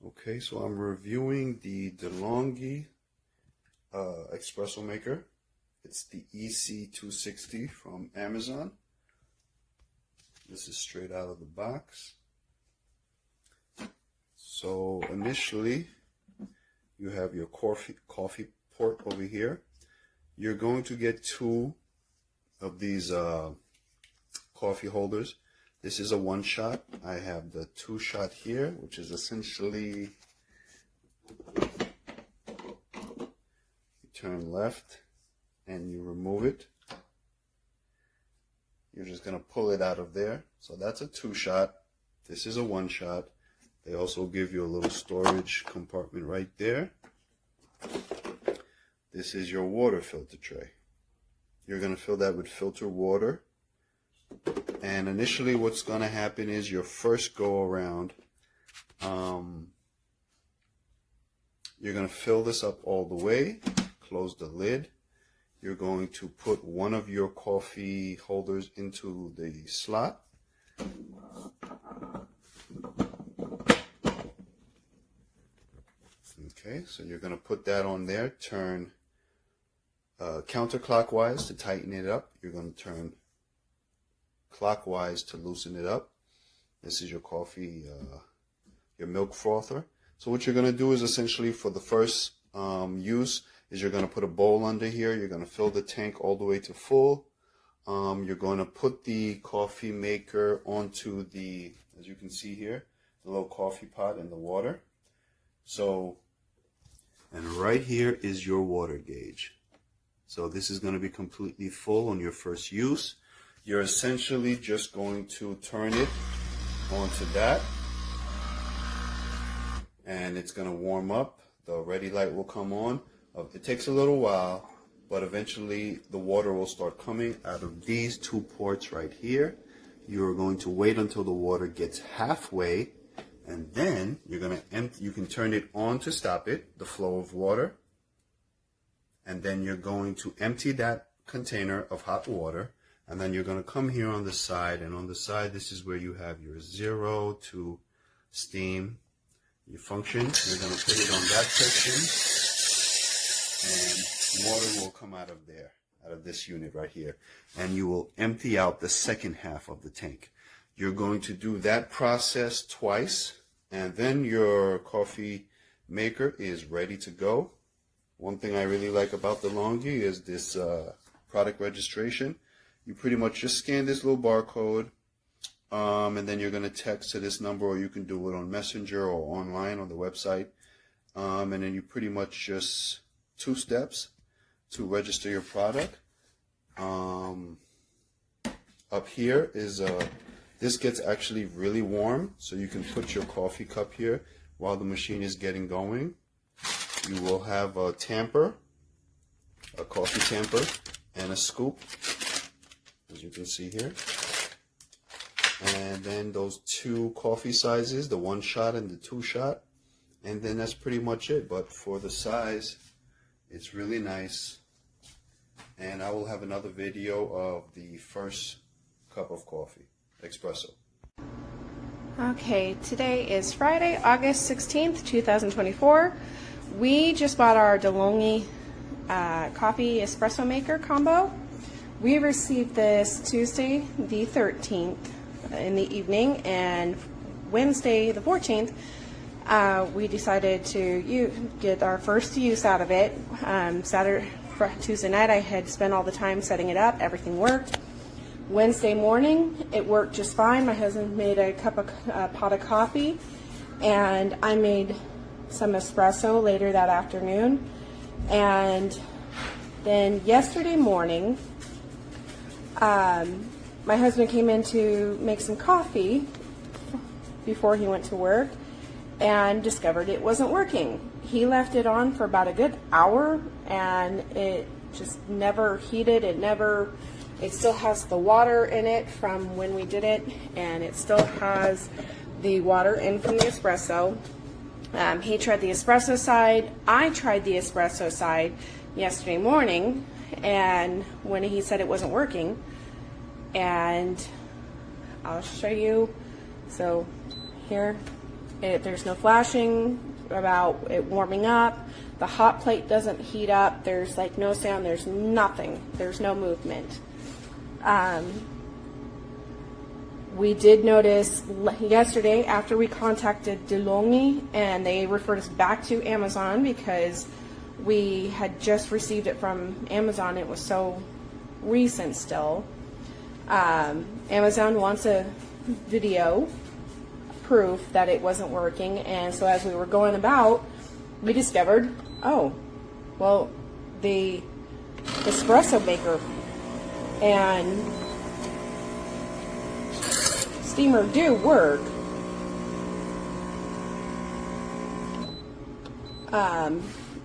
Okay, so I'm reviewing the DeLonghi espresso maker. It's the EC260 from Amazon. This is straight out of the box. So initially, you have your coffee port over here. You're going to get two of these coffee holders. This is a one shot. I have the two shot here, which is essentially, you turn left and you remove it. You're just going to pull it out of there. So that's a two shot. This is a one shot. They also give you a little storage compartment right there. This is your water filter tray. You're going to fill that with filtered water. And initially what's going to happen is your first go around, you're going to fill this up all the way, close the lid. You're going to put one of your coffee holders into the slot. Okay, so you're going to put that on there, turn counterclockwise to tighten it up. You're going to turn clockwise to loosen it up. This is your coffee, your milk frother. So what you're going to do is essentially for the first use is you're going to put a bowl under here. You're going to fill the tank all the way to full. You're going to put the coffee maker onto the, as you can see here, the little coffee pot and the water. So, and right here is your water gauge. So this is going to be completely full on your first use. You're essentially just going to turn it onto that, and it's going to warm up. The ready light will come on. It takes a little while, but eventually the water will start coming out of these two ports right here. You're going to wait until the water gets halfway, and then you're going to empty. You can turn it on to stop it, the flow of water, and then you're going to empty that container of hot water. And then you're going to come here on the side, and on the side, this is where you have your 0 to steam, your function. You're going to put it on that section, and water will come out of there, out of this unit right here. And you will empty out the second half of the tank. You're going to do that process twice, and then your coffee maker is ready to go. One thing I really like about DeLonghi is this product registration. You pretty much just scan this little barcode, and then you're going to text to this number, or you can do it on Messenger or online on the website. And then you pretty much just 2 steps to register your product. Up here is this gets actually really warm, so you can put your coffee cup here while the machine is getting going. You will have a tamper, a coffee tamper, and a scoop, as you can see here. And then those 2 coffee sizes, the 1 shot and the 2 shot. And then that's pretty much it. But for the size, it's really nice. And I will have another video of the first cup of coffee, espresso. Okay, today is Friday, August 16th, 2024. We just bought our DeLonghi coffee espresso maker combo. We received this Tuesday the 13th in the evening, and Wednesday the 14th we decided to get our first use out of it. Tuesday night I had spent all the time setting it up. Everything worked. Wednesday morning it worked just fine. My husband made a pot of coffee, and I made some espresso later that afternoon. And then yesterday morning my husband came in to make some coffee before he went to work and discovered it wasn't working. He left it on for about a good hour, and it just never heated. It still has the water in it from when we did it, and it still has the water in from the espresso. He tried the espresso side. I tried the espresso side yesterday morning, and when he said it wasn't working, and I'll show you. So here There's no flashing about it warming up. The hot plate doesn't heat up. There's like no sound. There's nothing. There's no movement. We did notice yesterday after we contacted DeLonghi, and they referred us back to Amazon because we had just received it from Amazon. It was so recent still. Amazon wants a video proof that it wasn't working, and so as we were going about, we discovered, oh, well, the espresso maker and steamer do work.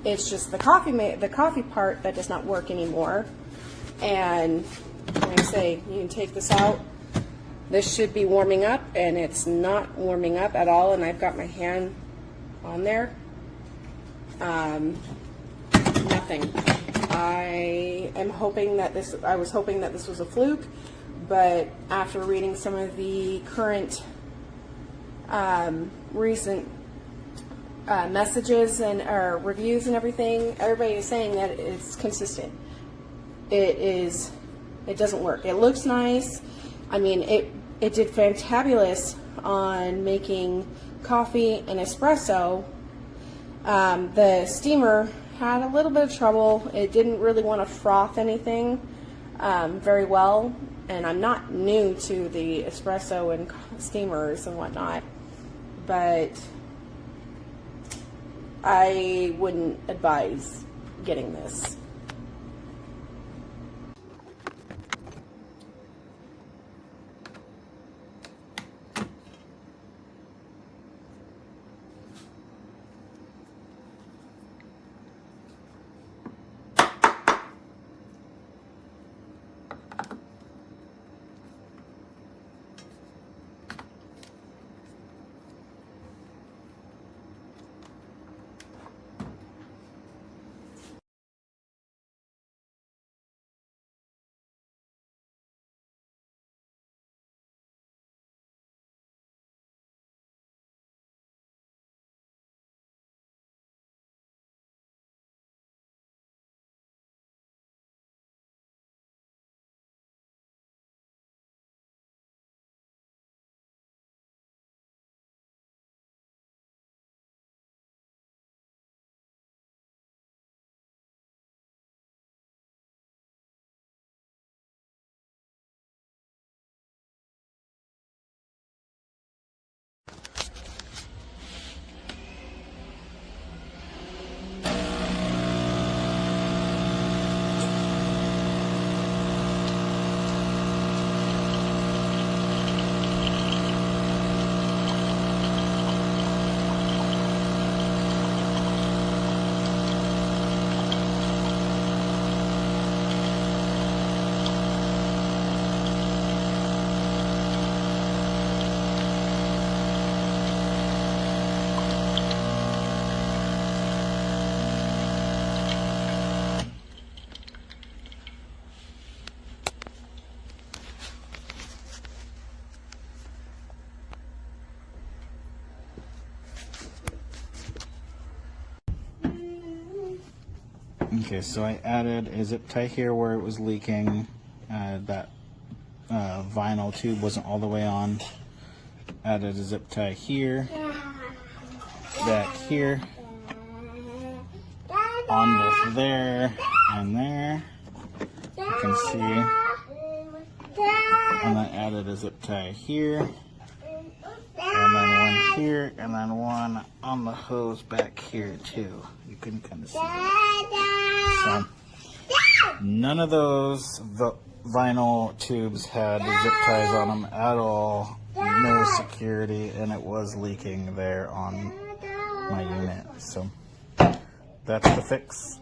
It's just the coffee part that does not work anymore. And like I say, you can take this out. This should be warming up, and it's not warming up at all. And I've got my hand on there. Nothing. I was hoping that this was a fluke, but after reading some of the current recent messages and reviews and everything, everybody is saying that it's consistent. It doesn't work. It looks nice. I mean, it did fantabulous on making coffee and espresso. The steamer had a little bit of trouble. It didn't really want to froth anything very well, and I'm not new to the espresso and steamers and whatnot, but I wouldn't advise getting this. Okay, so I added a zip tie here where it was leaking. That vinyl tube wasn't all the way on. Added a zip tie here, back here, on this there, and there. You can see. And then added a zip tie here, and then one here, and then one on the hose back here too. You can kind of see it. So none of those vinyl tubes had zip ties on them at all. No security, and it was leaking there on my unit. So that's the fix.